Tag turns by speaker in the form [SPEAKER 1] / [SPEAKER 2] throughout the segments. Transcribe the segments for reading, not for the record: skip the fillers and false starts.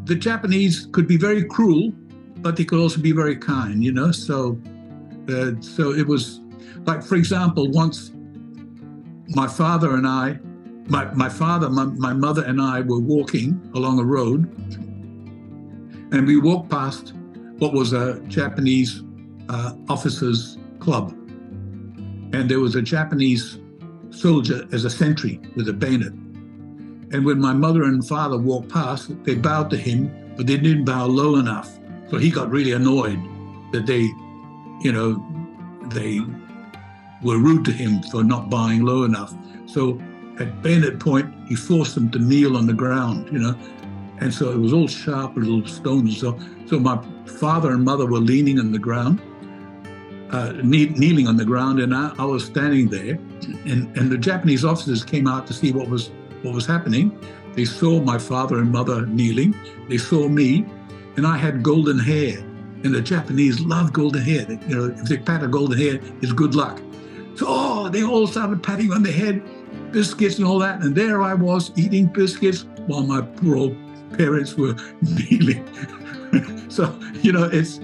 [SPEAKER 1] the Japanese could be very cruel, but they could also be very kind, you know. So it was like, for example, once my father and I, my mother and I were walking along a road, and we walked past what was a Japanese officers' club, and there was a Japanese soldier as a sentry with a bayonet. And when my mother and father walked past, they bowed to him, but they didn't bow low enough. So he got really annoyed that they were rude to him for not bowing low enough. So at bayonet point, he forced them to kneel on the ground, you know. And so it was all sharp little stones. So my father and mother were leaning on the ground, kneeling on the ground, and I was standing there. And the Japanese officers came out to see what was happening. They saw my father and mother kneeling. They saw me, and I had golden hair. And the Japanese love golden hair. You know, if they pat a golden hair, it's good luck. So they all started patting on the head, biscuits and all that. And there I was eating biscuits while my poor old parents were kneeling. So, you know, it's...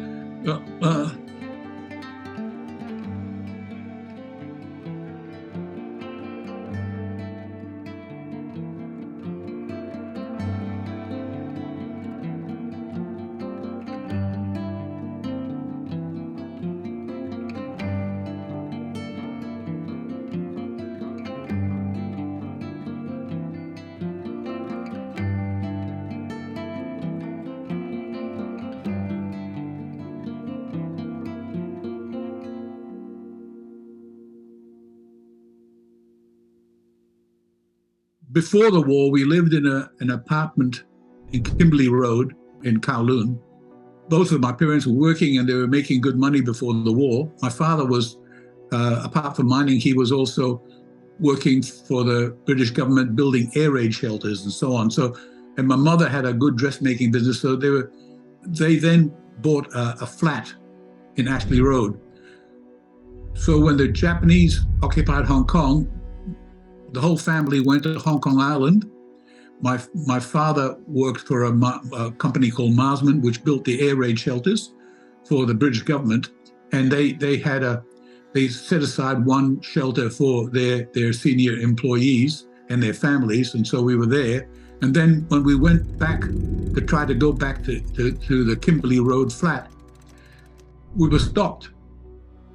[SPEAKER 1] Before the war, we lived in an apartment in Kimberley Road in Kowloon. Both of my parents were working and they were making good money before the war. My father was, apart from mining, he was also working for the British government building air raid shelters and so on. So, and my mother had a good dressmaking business. So they then bought a flat in Ashley Road. So when the Japanese occupied Hong Kong, the whole family went to Hong Kong Island. My father worked for a company called Marsman, which built the air raid shelters for the British government, and they set aside one shelter for their senior employees and their families, and so we were there. And then when we went back to try to go back to the Kimberley Road flat, we were stopped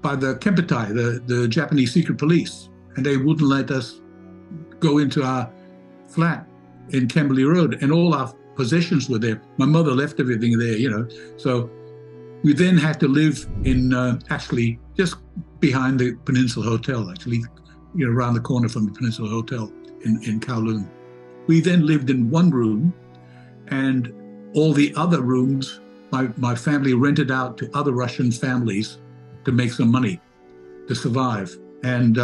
[SPEAKER 1] by the Kempeitai, the Japanese secret police, and they wouldn't let us go into our flat in Kimberley Road, and all our possessions were there. My mother left everything there, you know. So we then had to live in actually just behind the Peninsula Hotel, actually, you know, around the corner from the Peninsula Hotel in Kowloon. We then lived in one room, and all the other rooms, my family rented out to other Russian families to make some money to survive. And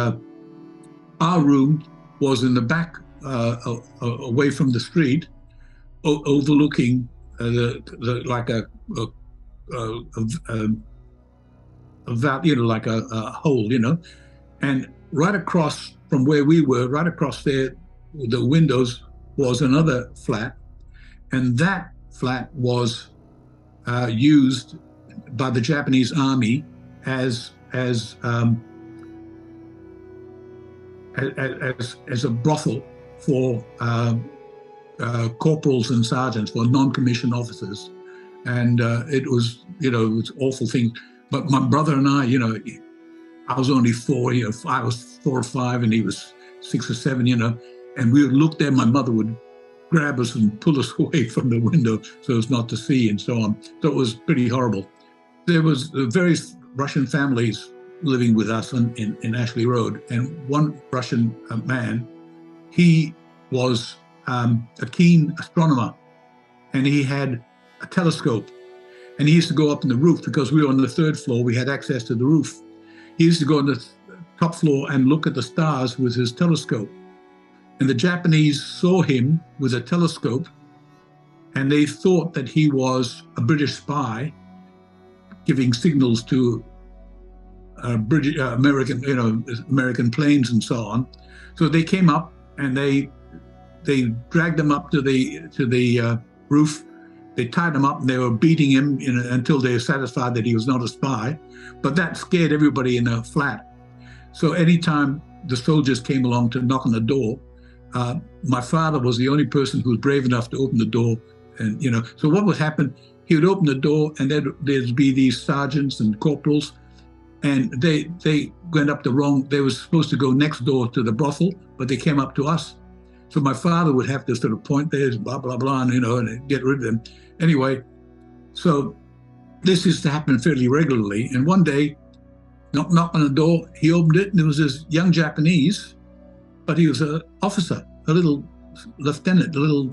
[SPEAKER 1] our room was in the back, away from the street, overlooking like a hole, you know. And right across from where we were, right across there, the windows was another flat, and that flat was used by the Japanese army as a brothel for corporals and sergeants, for non-commissioned officers. And it was, you know, it was an awful thing. But my brother and I, you know, I was only 4, you know, I was 4 or 5 and he was 6 or 7, you know, and we would look there, my mother would grab us and pull us away from the window so as not to see and so on. So it was pretty horrible. There was various Russian families living with us in Ashley Road. And one Russian man, he was a keen astronomer, and he had a telescope. And he used to go up on the roof because we were on the 3rd floor. We had access to the roof. He used to go on the top floor and look at the stars with his telescope. And the Japanese saw him with a telescope, and they thought that he was a British spy giving signals to British, American, you know, American planes and so on. So they came up and they dragged him up to the roof, They tied him up and they were beating him until they were satisfied that he was not a spy. But that scared everybody in the flat. So anytime the soldiers came along to knock on the door, my father was the only person who was brave enough to open the door. And, so what would happen, he would open the door and there'd be these sergeants and corporals, and they went up they were supposed to go next door to the brothel, but they came up to us. So my father would have to sort of point there, blah, blah, blah, and, and get rid of them. Anyway, so this used to happen fairly regularly. And one day, knock on the door, he opened it, and there was this young Japanese, but he was an officer, a little lieutenant, a little,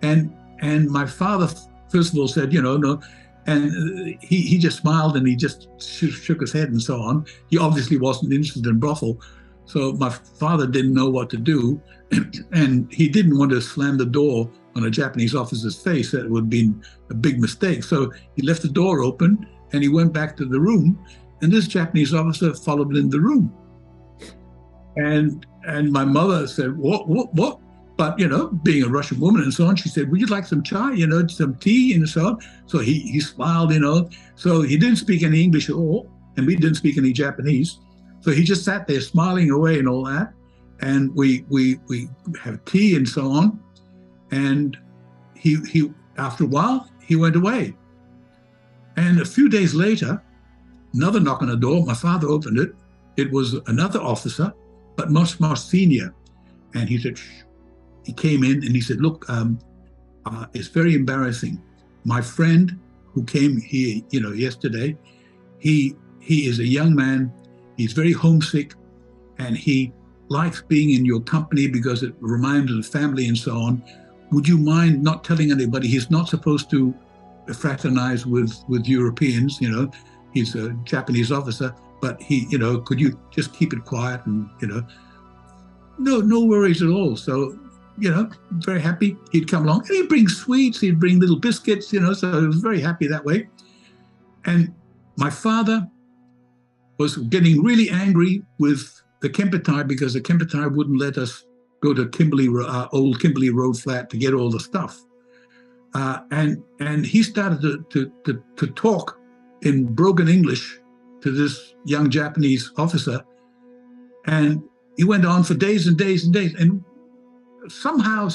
[SPEAKER 1] and my father, first of all, said, no, and he just smiled and he just shook his head and so on. He obviously wasn't interested in brothel. So my father didn't know what to do, and he didn't want to slam the door on a Japanese officer's face. That would have been a big mistake. So he left the door open and he went back to the room, and this Japanese officer followed in the room. And my mother said, what? But, being a Russian woman and so on, she said, would you like some chai, some tea and so on? So he smiled, So he didn't speak any English at all, and we didn't speak any Japanese. So he just sat there smiling away and all that. And we have tea and so on. And he after a while, he went away. And a few days later, another knock on the door. My father opened it. It was another officer, but much more senior. And he said, shh. He came in and he said, look, it's very embarrassing. My friend who came here, yesterday, he is a young man. He's very homesick, and he likes being in your company because it reminds him of family and so on. Would you mind not telling anybody? He's not supposed to fraternize with Europeans, He's a Japanese officer, but he, could you just keep it quiet and, no worries at all. So, very happy. He'd come along and he'd bring sweets, he'd bring little biscuits, so he was very happy that way. And my father was getting really angry with the Kempetai because the Kempetai wouldn't let us go to old Kimberley Road flat to get all the stuff. And he started to talk in broken English to this young Japanese officer. And he went on for days and days and days. And somehow,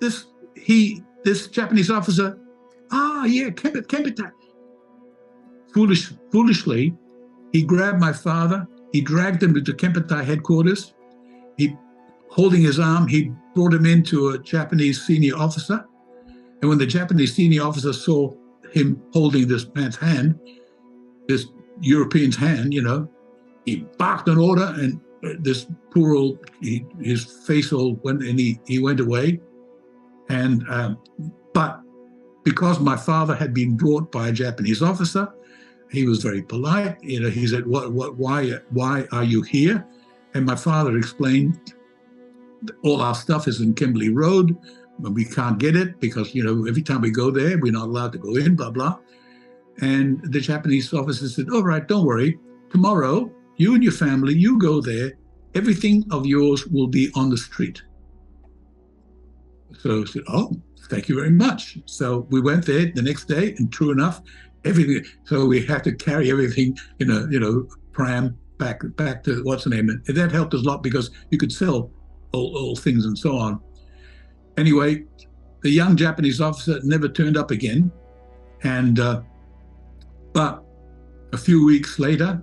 [SPEAKER 1] this Japanese officer, Kempetai. Foolishly, he grabbed my father, he dragged him to Kempetai headquarters. Holding his arm, he brought him into a Japanese senior officer. And when the Japanese senior officer saw him holding this man's hand, this European's hand, he barked an order, and this poor old, his face all went, and he went away. And but because my father had been brought by a Japanese officer, he was very polite. He said, why are you here? And my father explained, all our stuff is in Kimberley Road, but we can't get it because, every time we go there, we're not allowed to go in, blah, blah. And the Japanese officer said, all right, don't worry. Tomorrow, you and your family, you go there. Everything of yours will be on the street. So I said, oh, thank you very much. So we went there the next day, and true enough, everything. So we had to carry everything in a pram back to what's the name. And that helped us a lot because you could sell old things and so on. Anyway, the young Japanese officer never turned up again. And but a few weeks later,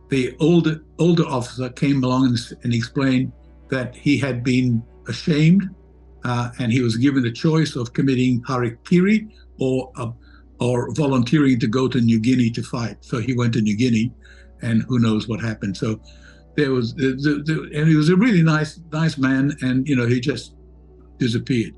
[SPEAKER 1] the older officer came along and explained that he had been ashamed, and he was given the choice of committing harakiri or volunteering to go to New Guinea to fight. So he went to New Guinea, and who knows what happened. So there was, and he was a really nice man, and he just disappeared.